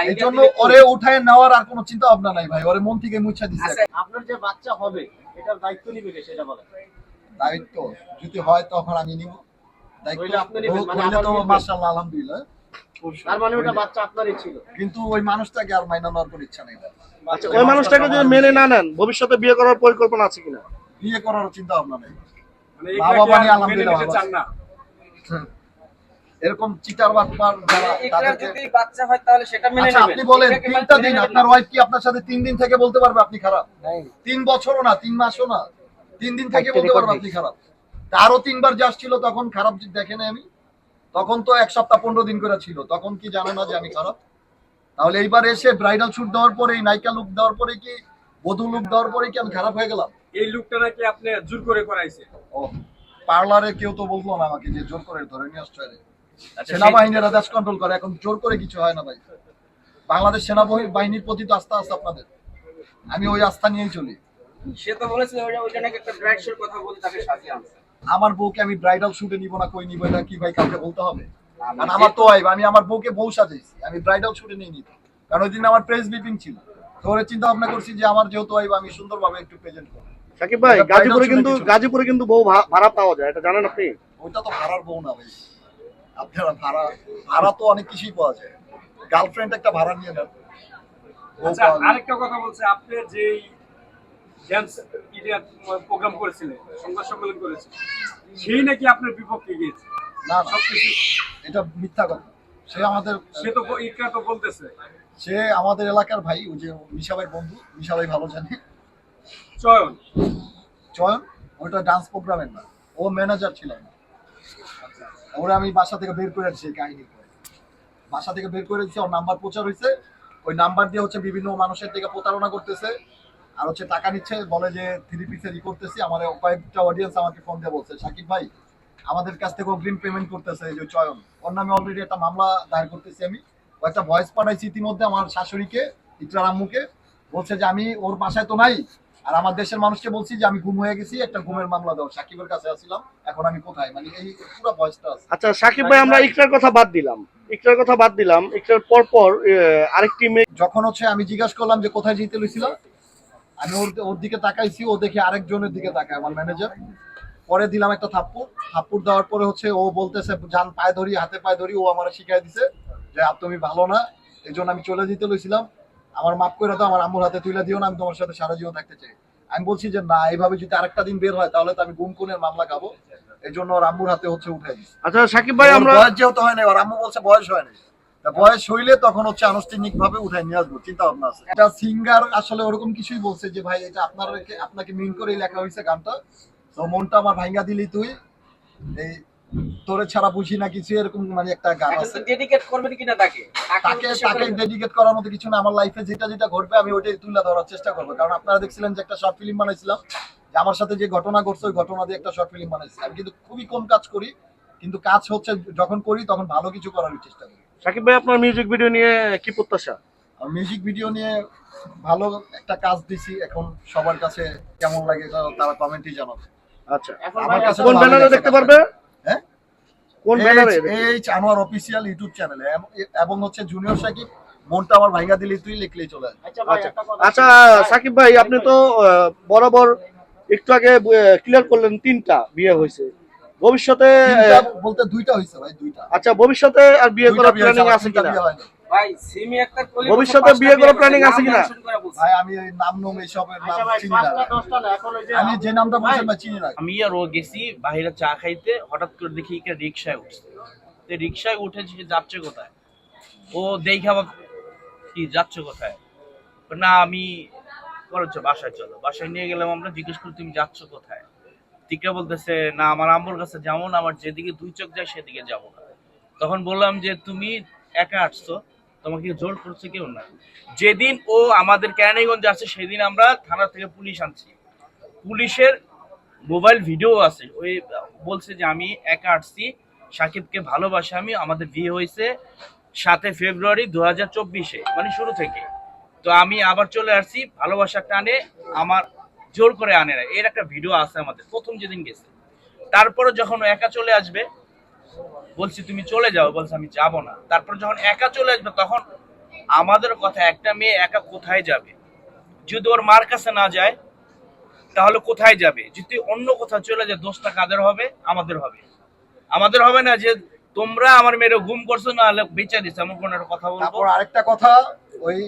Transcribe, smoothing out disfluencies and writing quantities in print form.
এই জন্য ওরে উঠায় নেওয়ার আর কোনো চিন্তা ভাবনা নাই ভাই, ওরে মন থেকে মুছা দিচ্ছে। আপনার যে বাচ্চা হবে এটার দায়িত্ব নিবে কে সেটা বলেন। দায়িত্ব যদি হয় তখন আমি নিব দায়িত্ব, হইলে তো মাশাআল্লাহ আলহামদুলিল্লাহ। তার মানে ওটা বাচ্চা আপনারই ছিল, কিন্তু ওই মানুষটাকে আর মাইনা নেওয়ার কোনো ইচ্ছা নেই। আচ্ছা, ওই মানুষটাকে যদি মেনে না নেন ভবিষ্যতে বিয়ে করার পরিকল্পনা আছে কিনা? বিয়ে করার চিন্তা ভাবনা নেই, মা বাবা নিয়ে আলহামদুলিল্লাহ চান না। এরকম চিটার বাটপার যারা তাদেরকে যদি বাচ্চা হয় তাহলে সেটা মেনে নেবেন। আপনি বলেন 3টা দিন আপনার ওয়াইফ কি আপনার সাথে 3 দিন থেকে বলতে পারবে আপনি খারাপ? 3 বছরও না, 3 মাসও না, 3 দিন থেকে বলতে পারবে আপনি খারাপ। আরো 3বার যে আসছিল তখন খারাপ দেখে নাই আমি, তখন তো 1 সপ্তাহ 15 দিন করে ছিল, তখন কি জানে না যে আমি খারাপ? তাহলে এইবার এসে ব্রাইডাল শুট দেওয়ার পরে, নায়িকা লুক দেওয়ার পরে কি, বধূ লুক দেওয়ার পরে কি আমি খারাপ হয়ে গেলাম? এই লুকটা নাকি আপনি জোর করে করাইছে। ও পার্লারে কেউ তো বললো না আমাকে যে জোর করে ধরে নিয়ে আসছে। সেনাবাহিনীরা দেশ কন্ট্রোল করে, এখন জোর করে কিছু হয় না ভাই। বাংলাদেশ সেনাবাহিনীর প্রতি তো আস্থা আছে আপনাদের, আমি ওই আস্থা নিয়েই চলি। সে তো বলেছিল ওইটা নাকি একটা ব্রাইড শোর কথা বলে তাকে সাজিয়ে আনছে। আমার বউকে আমি ব্রাইডাল শুটে নিব না কই নিব, এটা কি ভাই কাউকে বলতে হবে? কারণ আমার তো ওয়াইফ, আমি আমার বউকে বউ সাজাইছি, আমি ব্রাইডাল শুটে নিয়ে নিত। কারণ ওই দিন আমার প্রেস মিটিং ছিল, তো ওরে চিন্তা ভাবনা করছি যে আমার যেহেতু ওয়াইফ আমি সুন্দরভাবে একটু প্রেজেন্ট করব। সাকিব ভাই, গাজীপুরে কিন্তু বউ ভাড়া পাওয়া যায়, এটা জানেন আপনি? ওইটা তো ভাড়ার বউ না ভাই, আপনারা ভাড়া তো অনেক কিছুই পাওয়া যায়, গার্লফ্রেন্ড একটা ভাড়া নিয়ে নেন। আচ্ছা, আরেকটা কথা বলছে, আপনি যে ড্যান্স প্রোগ্রাম করেছিলেন, সংবাদ সম্মেলন করেছিলেন, সেই নাকি আপনার বিপক্ষে গিয়েছে। না না, এটা মিথ্যা কথা। সে তো ইকরা তো বলতেছে সে আমাদের এলাকার ভাই, ওই যে মিশা ভাই বন্ধু, মিশা ভাই ভালো জানে। চয়ন ওটা ডান্স প্রোগ্রামের না, ও ম্যানেজার ছিল না। ওরা আমি বাসা থেকে বের করে দিচ্ছি, কাহিনী করে বাসা থেকে বের করে দিচ্ছি, ওর নাম্বার প্রচার হয়েছে, ওই নাম্বার দিয়ে হচ্ছে বিভিন্ন মানুষের থেকে প্রতারণা করতেছে, আর হচ্ছে টাকা নিচ্ছে, বলে যে 3 পিসের করতেছি। আমার কয়েকটা অডিয়েন্স আমাকে ফোন দিয়ে বলছে, সাকিব ভাই আমাদের কাছ থেকে অগ্রিম পেমেন্ট করতেছে এই যে চয়ন, ওর নামে অলরেডি একটা মামলা দায়ের করতেছি আমি। ও একটা ভয়েস পাঠাইছি ইতিমধ্যে আমার শাশুড়িকে, ইকরার আম্মুকে, বলছে যে আমি ওর বাসায় তো নাই, আর আমার দেশের মানুষকে বলছি যে আমি গুম হয়ে গেছি, একটা গুমের মামলা দাও, সাকিবের কাছে আসছিলাম, এখন আমি কোথায়, মানে এই পুরো ভয়েসটা আছে। আচ্ছা সাকিব ভাই, আমরা ইকরার কথা বাদ দিলাম, ইকরার পর আরেকটি মেয়ে যখন হচ্ছে আমি জিজ্ঞাসা করলাম যে কোথায় যেতে লইছিলাম, আমি ওর দিকে তাকাইছি, ও দেখে আরেকজনের দিকে তাকায়, আমার ম্যানেজার। পরে দিলাম একটা থাপ্পড় দেওয়ার পরে হচ্ছে ও বলতেছে জান পায়ে ধরি, হাতে পায়ে ধরি, ও আমার শিখাই দিছে যে তুমি ভালো না, এই জন্য আমি চলে যেতে লইছিলাম, আমার মাফ করে দাও, আমার আম্মুর হাতে তুলে দিও না, আমি তোমার সাথে সারা জীবন থাকতে চাই। আমি বলছি যে না, এইভাবে যদি আরেকটা দিন বের হয় তাহলে তো আমি গুম খুনের মামলা খাবো, এই জন্য ওর আম্মুর হাতে হচ্ছে উঠে দিচ্ছি। আচ্ছা সাকিব ভাই, আমরা বয়স যেহেতু হয় না, ওর আম্মু বলছে বয়স হয় না, বয়স হইলে তখন হচ্ছে আনুষ্ঠানিক ভাবে উঠাই নিয়ে আসবো, চিন্তা ভাবনা আছে। এটা সিঙ্গার আসলে ওরকম কিছুই বলছে যে ভাই এটা আপনাকে মিন করে লেখা হয়েছে গানটা, তো মনটা আমার ভাঙ্গা দিলি তুই, এই তোরে ছাড়া বুঝি না কিছু, এরকম মানে একটা গান আছে। ডেডিকেট করবেন কিনা তাকে ডেডিকেট করার মতো কিছু না, আমার লাইফে যেটা ঘটবে আমি ওইটাই তুলে ধরার চেষ্টা করবো। কারণ আপনারা দেখছিলেন যে একটা শর্ট ফিল্ম বানাইছিলাম, যে আমার সাথে যে ঘটনা ঘটছে ওই ঘটনা দিয়ে একটা শর্ট ফিল্ম বানাইছি। আমি কিন্তু খুবই কম কাজ করি, কিন্তু কাজ হচ্ছে যখন করি তখন ভালো কিছু করার চেষ্টা করি। সাকিব ভাই, আপনার মিউজিক ভিডিও নিয়ে কি প্রত্যাশা? মিউজিক ভিডিও নিয়ে ভালো একটা কাজ দিছি, এখন সবার কাছে কেমন লাগে তারা কমেন্টই জানাবে। আচ্ছা, আমার কাছে কোন ব্যানারে দেখতে পারবে? হ্যাঁ, কোন ব্যানারে? এই আনোয়ার অফিসিয়াল ইউটিউব চ্যানেলে, এবং হচ্ছে জুনিয়র সাকিব, মনটা আমার ভাইঙ্গা দিলি তুই লিখলেই চলে আসবে। আচ্ছা সাকিব ভাই, আপনি তো বরাবর একটু আগে ক্লিয়ার করলেন 3টা বিয়ে হয়েছে, ভবিষ্যতে বলতে 2টা হয়েছে ভাই, 2টা। আচ্ছা, ভবিষ্যতে আর বিয়ে করার প্ল্যানিং আছে কিনা? ভাই সিমি একটা ভবিষ্যতে বিয়ে করার প্ল্যানিং আছে কিনা? ভাই আমি এই নাম এইসবের নাম চিনি না, আমি যে নামটা বলছেন ভাই চিনি না। আমি আর ও গেছি বাইরে চা খাইতে, হঠাৎ করে দেখি একটা রিক্সায় উঠছে। তো রিক্সায় উঠে যাচ্ছে কোথায়, ও দেখা কি যাচ্ছে কোথায়, না আমি বলছো বাসায় চলো, বাসায় নিয়ে গেলাম আমরা, জিজ্ঞেস করি তুমি যাচ্ছ কোথায়, টিকা বলতেছে না আমার আম্মুর কাছে যাবো না, আমার যেদিকে 2 চোখ যায় সেদিকে যাবো না। তখন বললাম যে তুমি একা আসছো, তোমাকে জোর করছে কেউ না। যেদিন ও আমাদের কেরানীগঞ্জ আছে সেদিন আমরা থানা থেকে পুলিশ আনছি, পুলিশের মোবাইল ভিডিও আছে, ওই বলছে যে আমি একা আসছি, সাকিবকে ভালোবাসি আমি, আমাদের বিয়ে হয়েছে 7 ফেব্রুয়ারি 2024-এ, মানে শুরু থেকে। তো আমি আবার চলে আসছি, ভালোবাসার টানে আমার জোর করে আনে না, এর একটা ভিডিও আছে আমাদের প্রথম যেদিন গেছে। তারপরে যখন একা চলে আসবে বলছি তুমি চলে যাও, বলছে আমি যাব না। তারপর যখন একা চলে আসবে তখন আমাদের কথা, একটা মেয়ে একা কোথায় যাবে? যদি ওর মার কাছে না যায় তাহলে কোথায় যাবে? যদি অন্য কোথাও চলে যায়, দোষটা কাদের হবে? আমাদের হবে। আমাদের হবে না যে তোমরা আমার মেয়েরে গুম করছো, না হলে বেচা দিছো, এমন কোন একটা কথা বলবো? তারপর আরেকটা কথা, ওই